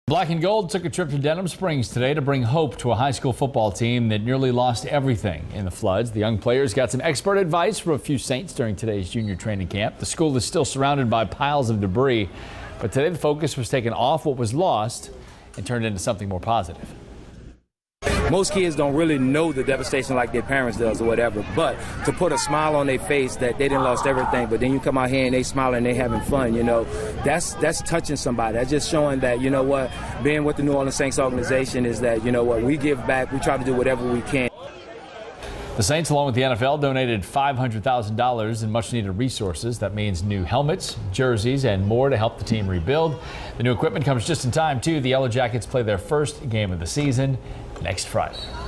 Black and Gold took a trip to Denham Springs today to bring hope to a high school football team that nearly lost everything in the floods. The young players got some expert advice from a few Saints during today's junior training camp. The school is still surrounded by piles of debris, but today the focus was taken off what was lost and turned into something more positive. Most kids don't really know the devastation like their parents does or whatever, but to put a smile on their face that they didn't lost everything, but then you come out here and they smiling, they having fun, that's touching somebody. That's just showing that, being with the New Orleans Saints organization is that, we give back, we try to do whatever we can. The Saints, along with the NFL, donated $500,000 in much-needed resources. That means new helmets, jerseys, and more to help the team rebuild. The new equipment comes just in time, too. The Yellow Jackets play their first game of the season next Friday.